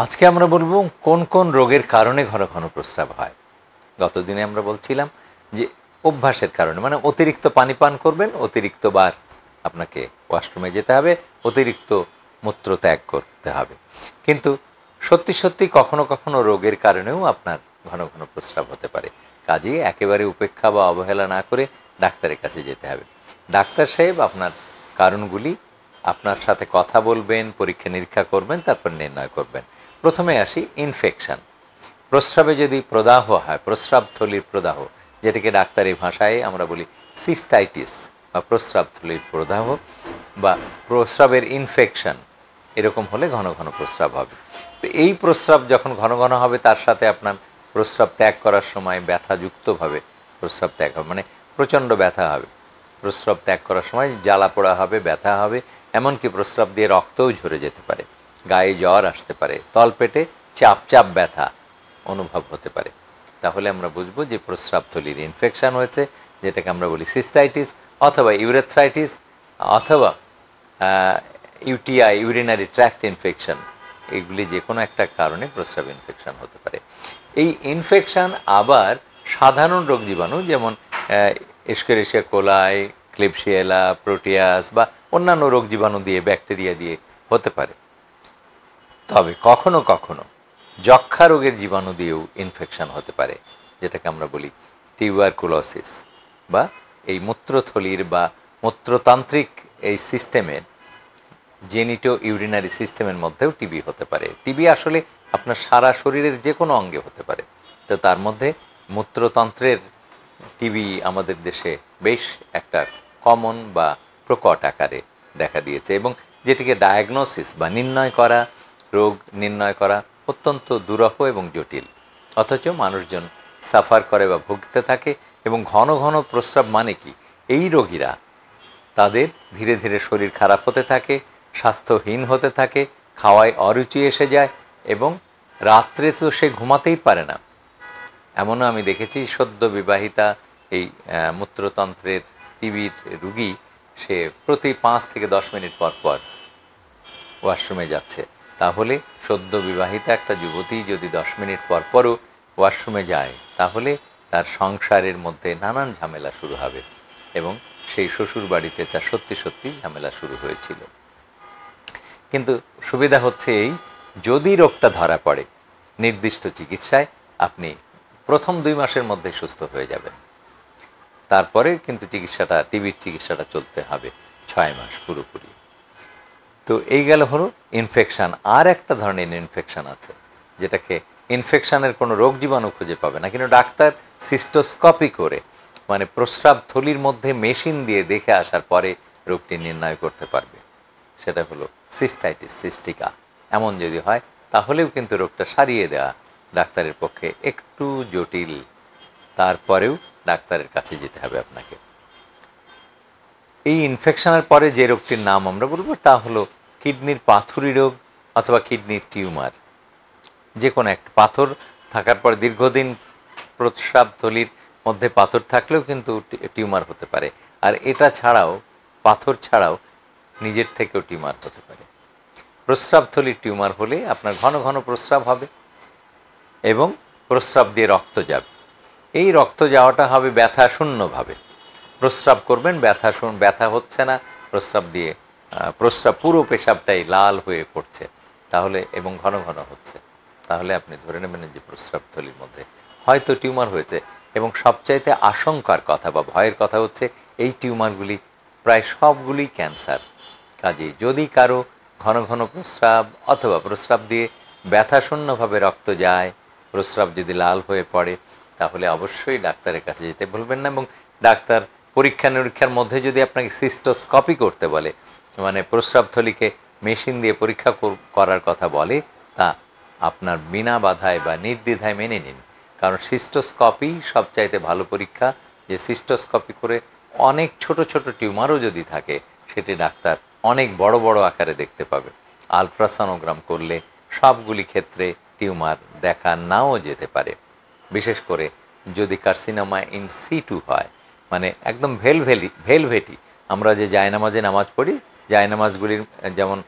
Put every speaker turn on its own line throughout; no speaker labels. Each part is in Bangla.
আজকে আমরা বলবো কোন কোন রোগের কারণে ঘন ঘন প্রস্রাব হয়। গতদিনে আমরা বলছিলাম যে অভ্যাসের কারণে, মানে অতিরিক্ত পানি পান করবেন, অতিরিক্ত বার আপনাকে ওয়াশরুমে যেতে হবে, অতিরিক্ত মূত্র ত্যাগ করতে হবে। কিন্তু সত্যি সত্যি কখনো কখনো রোগের কারণেও আপনার ঘন ঘন প্রস্রাব হতে পারে। কাজেই একেবারে উপেক্ষা বা অবহেলা না করে ডাক্তারের কাছে যেতে হবে। ডাক্তার সাহেব আপনার কারণগুলি আপনার সাথে কথা বলবেন, পরীক্ষা নিরীক্ষা করবেন, তারপর নির্ণয় করবেন। প্রথমে আসি ইনফেকশন। প্রস্রাবে যদি প্রদাহ হয়, প্রস্রাবথলির প্রদাহ, যেটাকে ডাক্তারি ভাষায় আমরা বলি সিস্টাইটিস বা প্রস্রাবথলির প্রদাহ বা প্রস্রাবের ইনফেকশন, এরকম হলে ঘন ঘন প্রস্রাব হবে। তো এই প্রস্রাব যখন ঘন ঘন হবে, তার সাথে আপনার প্রস্রাব ত্যাগ করার সময় ব্যথাযুক্তভাবে প্রস্রাব ত্যাগ হবে, মানে প্রচণ্ড ব্যথা হবে। প্রস্রাব ত্যাগ করার সময় জ্বালা পোড়া হবে, ব্যথা হবে, এমনকি প্রস্রাব দিয়ে রক্তও ঝরে যেতে পারে, গায়ে জ্বর আসতে পারে, তলপেটে চাপ চাপ ব্যথা অনুভব হতে পারে। তাহলে আমরা বুঝবো যে প্রস্রাবথলির ইনফেকশন হয়েছে, যেটাকে আমরা বলি সিস্টাইটিস অথবা ইউরেথ্রাইটিস অথবা ইউটিআই, ইউরিনারি ট্র্যাক্ট ইনফেকশন। এগুলি যে কোনো একটা কারণে প্রস্রাব ইনফেকশন হতে পারে। এই ইনফেকশন আবার সাধারণ রোগ জীবাণু, যেমন এস্কেরিশিয়া কোলাই, ক্লিবশিয়েলা, প্রোটিয়াস বা অন্যান্য রোগ জীবাণু দিয়ে, ব্যাকটেরিয়া দিয়ে হতে পারে। তবে কখনো কখনো যক্ষ্মা রোগের জীবাণু দিয়েও ইনফেকশন হতে পারে, যেটাকে আমরা বলি টিউবারকুলোসিস, বা এই মূত্রথলির বা মূত্রতান্ত্রিক এই সিস্টেমের, জেনিটো ইউরিনারি সিস্টেমের মধ্যেও টিবি হতে পারে। টিবি আসলে আপনার সারা শরীরের যে কোনো অঙ্গে হতে পারে। তো তার মধ্যে মূত্রতন্ত্রের টিবি আমাদের দেশে বেশ একটা কমন বা প্রকট আকারে দেখা দিয়েছে, এবং যেটিকে ডায়াগনোসিস বা নির্ণয় করা, রোগ নির্ণয় করা অত্যন্ত দুরূহ এবং জটিল। অথচ মানুষজন সাফার করে বা ভুগতে থাকে। এবং ঘন ঘন প্রস্রাব মানে কি, এই রোগীরা তাদের ধীরে ধীরে শরীর খারাপ হতে থাকে, স্বাস্থ্যহীন হতে থাকে, খাওয়ায় অরুচি এসে যায়, এবং রাত্রে তো সে ঘুমাতেই পারে না। এমনও আমি দেখেছি সদ্য বিবাহিতা এই মূত্রতন্ত্রের টিবির রুগী, সে প্রতি 5 থেকে 10 মিনিট পর পর ওয়াশরুমে যাচ্ছে। তাহলে সদ্য বিবাহিতা একটা যুবতী যদি 10 মিনিট পর পরও ওয়াশরুমে যায়, তাহলে তার সংসারের মধ্যে নানান ঝামেলা শুরু হবে, এবং সেই শ্বশুর বাড়িতে তার সত্যি সত্যি ঝামেলা শুরু হয়েছিল। কিন্তু সুবিধা হচ্ছে এই, যদি রোগটা ধরা পড়ে, নির্দিষ্ট চিকিৎসায় আপনি প্রথম 2 মাসের মধ্যে সুস্থ হয়ে যাবেন। তারপরে কিন্তু চিকিৎসাটা, টিবির চিকিৎসাটা চলতে হবে 6 মাস পুরোপুরি। তো এই গেল হলো ইনফেকশান। আর একটা ধরনের ইনফেকশান আছে, যেটাকে ইনফেকশানের কোনো রোগ জীবাণু খুঁজে পাবে না, কিন্তু ডাক্তার সিস্টোস্কপি করে, মানে প্রস্রাব থলির মধ্যে মেশিন দিয়ে দেখে আসার পরে রোগটি নির্ণয় করতে পারবে। সেটা হলো সিস্টাইটিস সিস্টিকা। এমন যদি হয়, তাহলেও কিন্তু রোগটা সারিয়ে দেওয়া ডাক্তারের পক্ষে একটু জটিল। তারপরেও ডাক্তারের কাছে যেতে হবে আপনাকে। এই ইনফেকশনের পরে যে রোগটির নাম আমরা বলবো, তা হলো কিডনির পাথুরি রোগ অথবা কিডনির টিউমার। যে কোনো একটা পাথর থাকার পর দীর্ঘদিন প্রস্রাবথলির মধ্যে পাথর থাকলেও কিন্তু টিউমার হতে পারে। আর এটা ছাড়াও, পাথর ছাড়াও নিজের থেকেও টিউমার হতে পারে। প্রস্রাবথলির টিউমার হলে আপনার ঘন ঘন প্রস্রাব হবে এবং প্রস্রাব দিয়ে রক্ত যাবে। এই রক্ত যাওয়াটা হবে ব্যথা শূন্যভাবে। প্রস্রাব করবেন, ব্যথা হচ্ছে না, প্রস্রাব দিয়ে প্রস্রাব পুরো পেশাবটাই লাল হয়ে পড়ছে, তাহলে এবং ঘন ঘন হচ্ছে, তাহলে আপনি ধরে নেবেন যে প্রস্রাবথলির মধ্যে হয়তো টিউমার হয়েছে। এবং সবচাইতে আশঙ্কার কথা বা ভয়ের কথা হচ্ছে, এই টিউমারগুলি প্রায় সবগুলি ক্যান্সার। কাজেই যদি কারো ঘন ঘন প্রস্রাব অথবা প্রস্রাব দিয়ে ব্যথাশূন্যভাবে রক্ত যায়, প্রস্রাব যদি লাল হয়ে পড়ে, তাহলে অবশ্যই ডাক্তারের কাছে যেতে ভুলবেন না। এবং ডাক্তার পরীক্ষা নিরীক্ষার মধ্যে যদি আপনাকে সিস্টোস্কপি করতে বলে, মানে প্রস্রাবথলিকে মেশিন দিয়ে পরীক্ষা করার কথা বলে, তা আপনার বিনা বাধায় বা নির্দ্বিধায় মেনে নিন। কারণ সিস্টোস্কপি সবচাইতে ভালো পরীক্ষা, যে সিস্টোস্কপি করে অনেক ছোট ছোট টিউমারও যদি থাকে, সেটি ডাক্তার অনেক বড় বড় আকারে দেখতে পাবে। আলট্রাসনোগ্রাম করলে সবগুলি ক্ষেত্রে টিউমার দেখা নাও যেতে পারে। বিশেষ করে যদি কার্সিনোমা ইন সিটু হয়, মানে একদম ভেলভেটি, আমরা যে জায়নামাজে নামাজ পড়ি জায়নামাজগুলির যেমন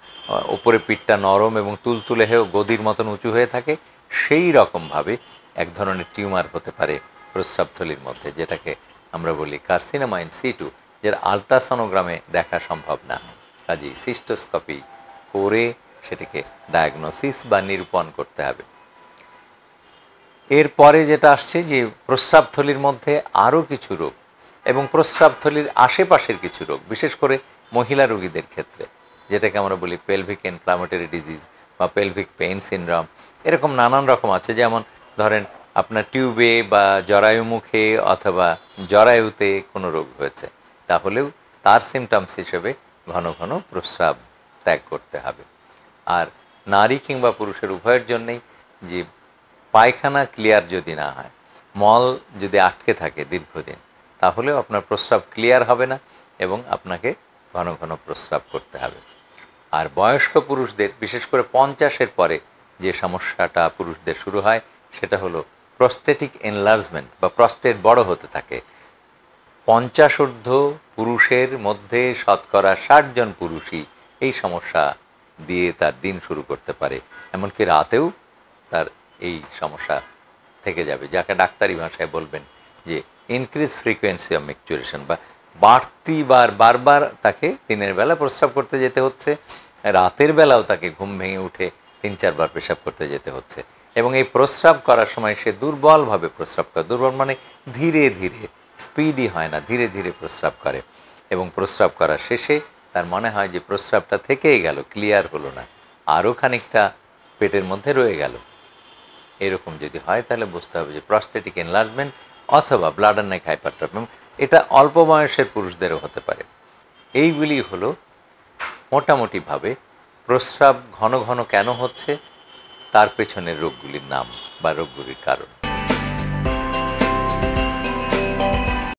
উপরে পিঠটা নরম এবং তুলতুলে হয়েও গদির মতন উঁচু হয়ে থাকে, সেই রকমভাবে এক ধরনের টিউমার হতে পারে প্রস্রাবথলির মধ্যে, যেটাকে আমরা বলি কার্সিনোমা ইন সিটু, যার আলট্রাসনোগ্রামে দেখা সম্ভব না। কাজেই সিস্টোস্কোপি করে সেটিকে ডায়াগনোসিস বা নিরূপণ করতে হবে। এরপরে যেটা আসছে যে প্রস্রাবথলির মধ্যে আরও কিছু রোগ এবং প্রস্রাবথলির আশেপাশের কিছু রোগ, বিশেষ করে মহিলা রোগীদের ক্ষেত্রে, যেটাকে আমরা বলি পেলভিক ইনফ্লামেটরি ডিজিজ বা পেলভিক পেইন সিনড্রোম, এরকম নানান রকম আছে। যেমন ধরেন আপনার টিউবে বা জরায়ু মুখে অথবা জরায়ুতে কোনো রোগ হয়েছে, তাহলেও তার সিমটমস হিসেবে ঘন ঘন প্রস্রাব ত্যাগ করতে হবে। আর নারী কিংবা পুরুষের উভয়ের জন্যেই যে পায়খানা ক্লিয়ার যদি না হয়, মল যদি আটকে থাকে দীর্ঘদিন, তাহলেও আপনার প্রস্রাব ক্লিয়ার হবে না এবং আপনাকে ঘন ঘন প্রস্রাব করতে হবে। আর বয়স্ক পুরুষদের, বিশেষ করে 50-এর পরে যে সমস্যাটা পুরুষদের শুরু হয়, সেটা হলো প্রস্টেটিক এনলার্জমেন্ট বা প্রস্টেট বড় হতে থাকে। 50 ঊর্ধ্ব পুরুষের মধ্যে শতকরা 60 জন পুরুষই এই সমস্যা দিয়ে তার দিন শুরু করতে পারে, এমনকি রাতেও তার এই সমস্যা থেকে যাবে, যাকে ডাক্তারি ভাষায় বলবেন যে ইনক্রিজ ফ্রিকোয়েন্সি অফ মেকচুরেশন, বা বাড়তি বারবার তাকে দিনের বেলা প্রস্রাব করতে যেতে হচ্ছে, রাতের বেলাও তাকে ঘুম ভেঙে উঠে 3-4 বার পেশাব করতে যেতে হচ্ছে। এবং এই প্রস্রাব করার সময় সে দুর্বলভাবে প্রস্রাব করে, দুর্বল মানে ধীরে ধীরে, স্পিডই হয় না, ধীরে ধীরে প্রস্রাব করে, এবং প্রস্রাব করার শেষে তার মনে হয় যে প্রস্রাবটা থেকেই গেল, ক্লিয়ার হলো না, আরও খানিকটা পেটের মধ্যে রয়ে গেল। এরকম যদি হয় তাহলে বুঝতে হবে যে প্রস্টেটিক এনলার্জমেন্ট অথবা ব্লাডার নেক হাইপারট্রফি। এটা অল্প বয়সের পুরুষদেরও হতে পারে। এইগুলি হলো মোটামুটিভাবে প্রস্রাব ঘন ঘন কেন হচ্ছে তার পেছনের রোগগুলির নাম বা রোগগুলির কারণ।